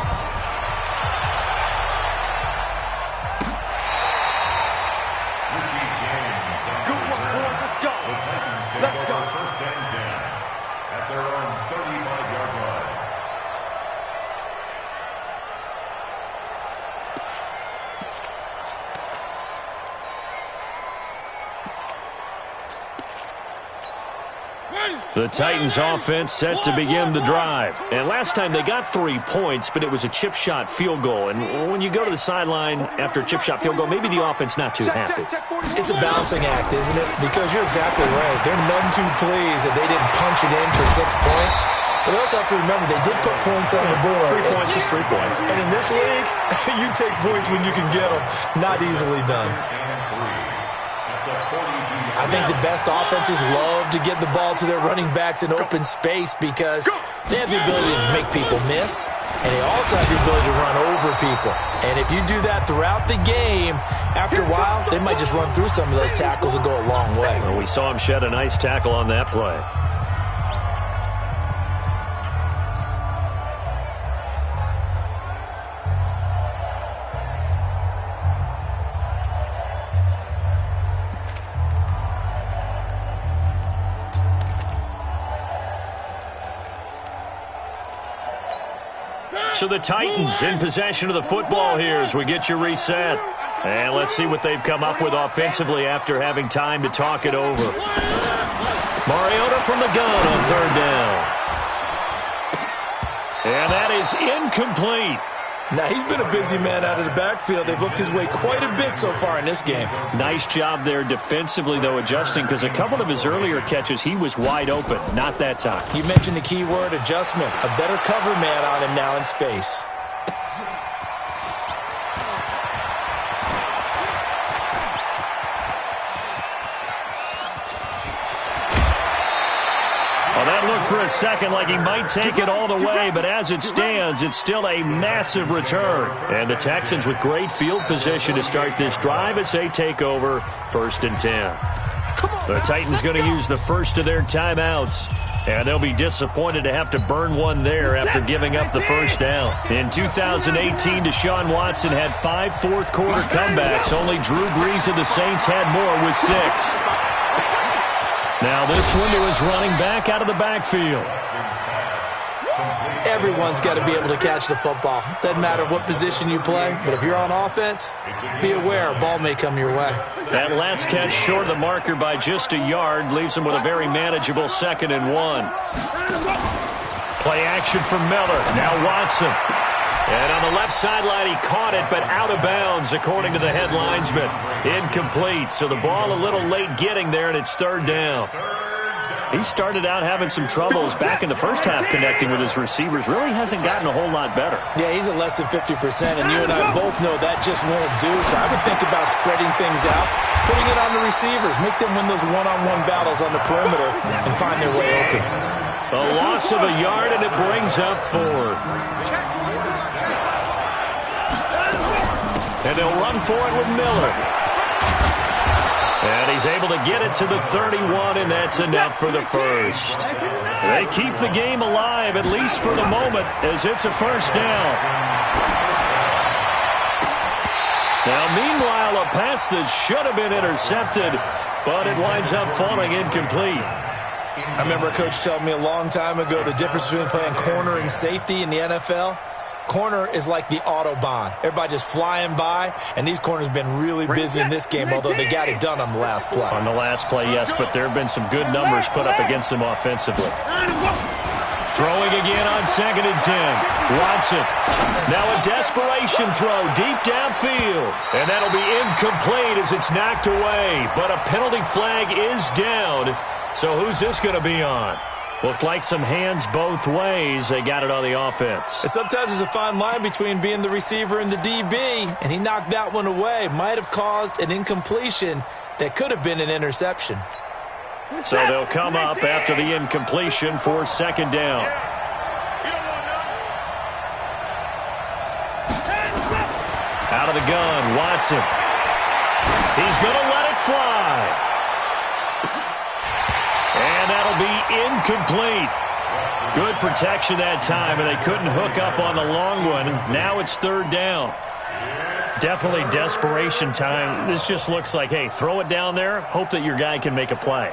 Good one, boys. Let's go. The Texans take over 1st and 10 at their own 35-yard line. The Titans offense set to begin the drive. And last time they got 3 points, but it was a chip shot field goal. And when you go to the sideline after a chip shot field goal, maybe the offense not too happy. It's a balancing act, isn't it? Because you're exactly right. They're none too pleased that they didn't punch it in for 6 points. But also have to remember, they did put points on the board. 3 points is 3 points. And in this league, you take points when you can get them. Not easily done. I think the best offenses love to get the ball to their running backs in open space because they have the ability to make people miss, and they also have the ability to run over people. And if you do that throughout the game, after a while, they might just run through some of those tackles and go a long way. Well, we saw him shed a nice tackle on that play. So the Titans in possession of the football here as we get you reset. And let's see what they've come up with offensively after having time to talk it over. Mariota from the gun on 3rd down. And that is incomplete. Now, he's been a busy man out of the backfield. They've looked his way quite a bit so far in this game. Nice job there defensively, though, adjusting, because a couple of his earlier catches, he was wide open. Not that time. You mentioned the key word, adjustment. A better cover man on him now in space. Well, that looked for a second like he might take it all the way, but as it stands, it's still a massive return. And the Texans with great field position to start this drive as they take over 1st and 10. The Titans going to use the first of their timeouts, and they'll be disappointed to have to burn one there after giving up the first down. In 2018, Deshaun Watson had 5 fourth-quarter comebacks. Only Drew Brees of the Saints had more with 6. Now this one to his running back out of the backfield. Everyone's got to be able to catch the football. Doesn't matter what position you play, but if you're on offense, be aware a ball may come your way. That last catch short of the marker by just a yard leaves him with a very manageable 2nd and 1. Play action from Miller. Now Watson. And on the left sideline, he caught it, but out of bounds, according to the head linesman. Incomplete. So the ball a little late getting there, and it's 3rd down. He started out having some troubles back in the first half connecting with his receivers. Really hasn't gotten a whole lot better. Yeah, he's at less than 50%, and you and I both know that just won't do. So I would think about spreading things out, putting it on the receivers, make them win those one-on-one battles on the perimeter and find their way open. A loss of a yard, and it brings up 4th. And they'll run for it with Miller. And he's able to get it to the 31, and that's enough for the first. They keep the game alive, at least for the moment, as it's a first down. Now, meanwhile, a pass that should have been intercepted, but it winds up falling incomplete. I remember a coach telling me a long time ago the difference between playing corner and safety in the NFL. Corner is like the Autobahn. Everybody just flying by, and these corners have been really busy in this game, although they got it done on the last play. On the last play, yes, but there have been some good numbers put up against them offensively. Throwing again on 2nd and 10. Watson. Now a desperation throw deep downfield. And that'll be incomplete as it's knocked away. But a penalty flag is down. So who's this going to be on? Looked like some hands both ways. They got it on the offense. And sometimes there's a fine line between being the receiver and the DB, and he knocked that one away. Might have caused an incompletion that could have been an interception. So they'll come up after the incompletion for 2nd down. Out of the gun, Watson. He's going to let it fly. And that'll be incomplete. Good protection that time, and they couldn't hook up on the long one. Now it's 3rd down. Definitely desperation time. This just looks like, hey, throw it down there, hope that your guy can make a play.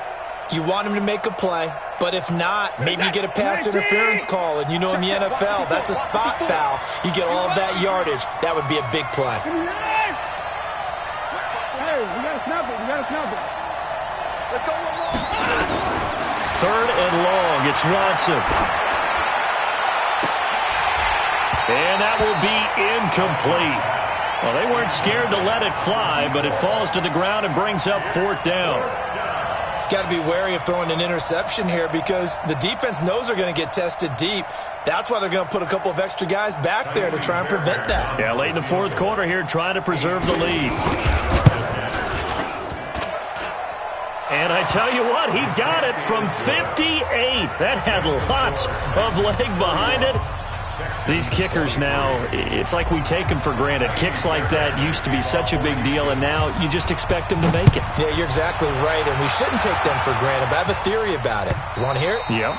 You want him to make a play, but if not, maybe you get a pass interference call, and you know in the NFL, that's a spot foul. You get all of that yardage. That would be a big play. Hey, we got to snap it. We got to snap it. Let's go. 3rd and long. It's Watson. And that will be incomplete. Well, they weren't scared to let it fly, but it falls to the ground and brings up 4th down. Got to be wary of throwing an interception here because the defense knows they're going to get tested deep. That's why they're going to put a couple of extra guys back there to try and prevent that. Yeah, late in the 4th quarter here, trying to preserve the lead. And I tell you what, he got it from 58. That had lots of leg behind it. These kickers now, it's like we take them for granted. Kicks like that used to be such a big deal, and now you just expect them to make it. Yeah, you're exactly right, and we shouldn't take them for granted, but I have a theory about it. You want to hear it? Yep.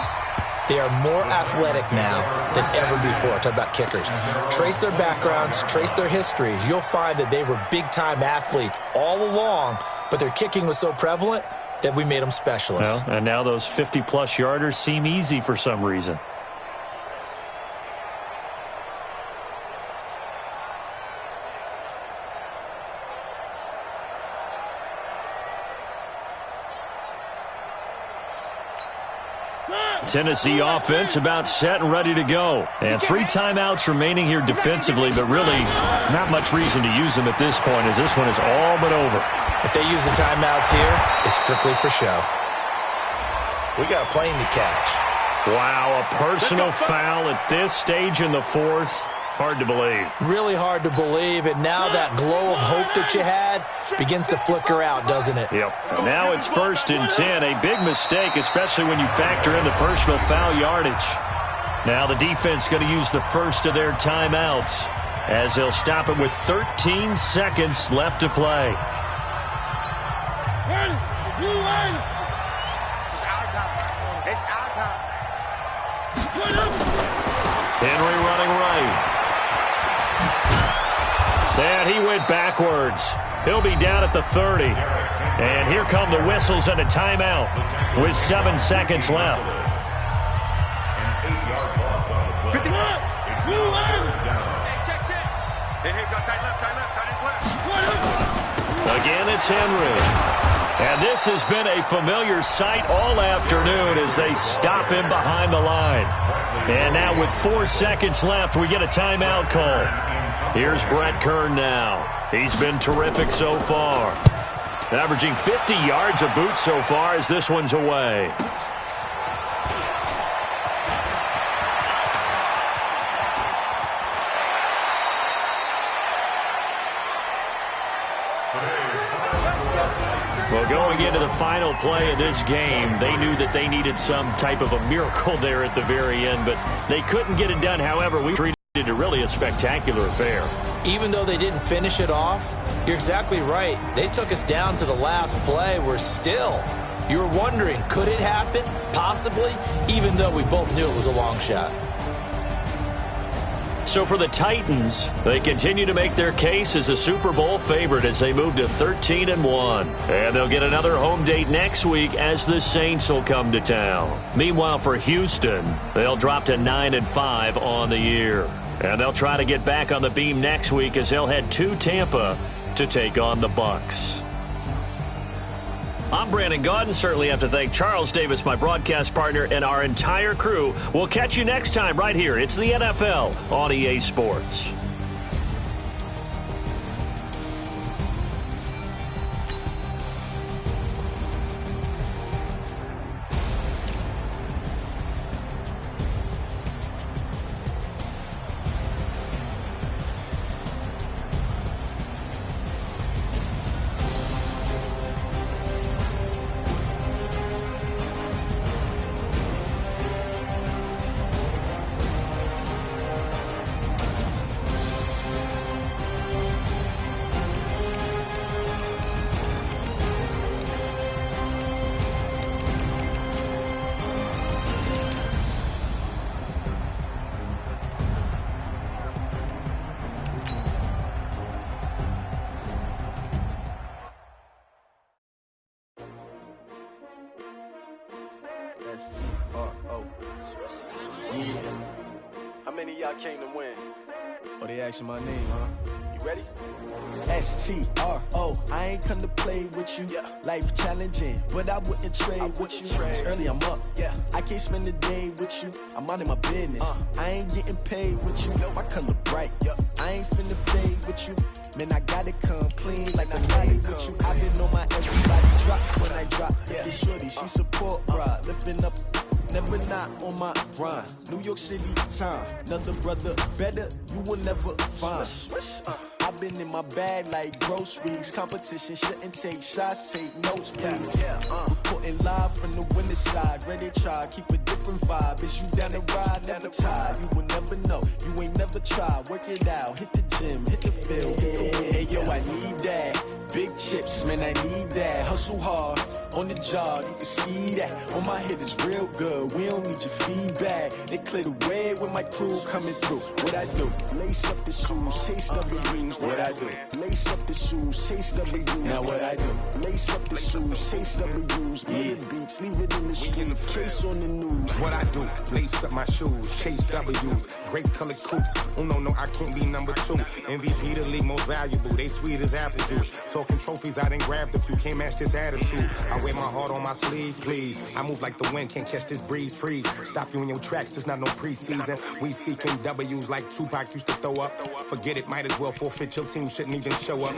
They are more athletic now than ever before. Talk about kickers. Trace their backgrounds, trace their histories. You'll find that they were big-time athletes all along, but their kicking was so prevalent that we made them specialists. Well, and now those 50-plus yarders seem easy for some reason. Tennessee offense about set and ready to go. And 3 timeouts remaining here defensively, but really not much reason to use them at this point as this one is all but over. If they use the timeouts here, it's strictly for show. We got a plane to catch. Wow, a personal foul at this stage in the 4th. Hard to believe. Really hard to believe, and now that glow of hope that you had begins to flicker out, doesn't it? Yep. Now it's 1st and 10. A big mistake, especially when you factor in the personal foul yardage. Now the defense going to use the first of their timeouts as they'll stop it with 13 seconds left to play. It's our time. It's our time. Henry running right. And he went backwards. He'll be down at the 30. And here come the whistles and a timeout with 7 seconds left. 51. Hey, got tight left. Again, it's Henry. And this has been a familiar sight all afternoon as they stop him behind the line. And now with 4 seconds left, we get a timeout call. Here's Brett Kern now. He's been terrific so far. Averaging 50 yards a boot so far as this one's away. Well, going into the final play of this game, they knew that they needed some type of a miracle there at the very end, but they couldn't get it done. However, we treated it really a spectacular affair. even though they didn't finish it off, you're exactly right. They took us down to the last play. You were wondering, could it happen? Possibly, even though we both knew it was a long shot. So for the Titans, they continue to make their case as a Super Bowl favorite as they move to 13-1. And they'll get another home date next week as the Saints will come to town. Meanwhile, for Houston, they'll drop to 9-5 on the year. And they'll try to get back on the beam next week as they'll head to Tampa to take on the Bucs. I'm Brandon Gaudin. Certainly have to thank Charles Davis, my broadcast partner, and our entire crew. We'll catch you next time right here. It's the NFL on EA Sports. How many of y'all came to win? Oh, they asking my name, huh? You ready? STRO, I ain't come to play with you. Yeah. Life challenging, but I wouldn't trade with you. It's early, I'm up. Yeah. I can't spend the day with you. I'm minding my business. I ain't getting paid with you. My color bright. I ain't finna fade with you. Man, I gotta come clean like I made with you. I've been on my everybody drop when I drop. This shorty, she support, bruh. Lifting up. Never not on my grind. New York City time. Another brother better, you will never find. I've been in my bag like groceries. Competition shouldn't take shots, take notes, please. Reporting live from the winning side. Ready to try, keep a different vibe. Is you down the ride, never tired. You will never know, you ain't never tried. Work it out, hit the gym, hit the field. Hey yo, I need that. Big chips, man, I need that. Hustle hard, on the job, you can see that. On my head is real good, we don't need your feedback. They clear the way with my crew coming through. What I do? Lace up the shoes, chase double greens. What I do? Lace up the shoes, chase double greens. Now what I do? Lace up the shoes, chase double greens. Beats, leave it in the street, case on the news. What I do? Lace up my shoes, chase W's. Great colored coops. Oh no, I can't be number 2. MVP the league most valuable. They sweet as apple juice. Talking trophies, I done grabbed a few. Can't match this attitude. I wear my heart on my sleeve, please. I move like the wind, can't catch this breeze, freeze. Stop you in your tracks, there's not no preseason. We seeking W's like Tupac used to throw up. Forget it, might as well forfeit. Your team shouldn't even show up.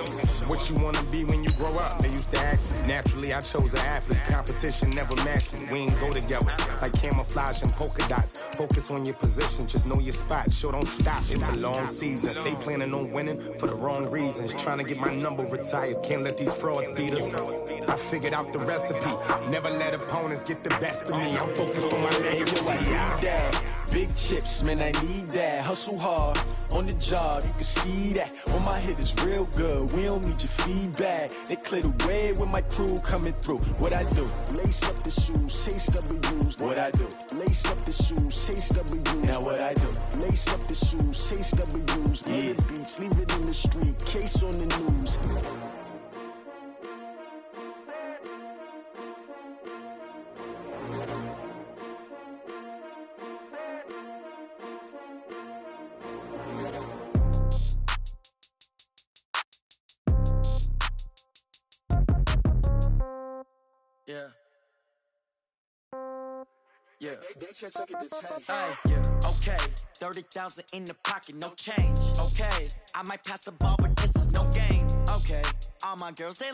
What you wanna be when you grow up? They used to ask me. Naturally, I chose an athlete. Competition never matched me. We ain't go together like camouflage and polka dots. Focus on your position, just know your spot. Sure, don't stop. It's a long season. They planning on winning for the wrong reasons. Trying to get my number retired. Can't let these frauds beat us. I figured out the recipe. Never let opponents get the best of me. I'm focused on my legacy. I need that. Big chips, man, I need that. Hustle hard, on the job, you can see that. On my head is real good, we don't need your feedback. They clear the way with my crew coming through. What I do? Lace up the shoes, chase W's. What I do? Lace up the shoes, chase W's. Now what I do? Lace up the shoes, chase W's. Beats, leave it in the street, case on the news. Yeah. Yeah. Okay. 30,000 in the pocket, no change. Okay. I might pass the ball, but this is no game. Okay. All my girls, they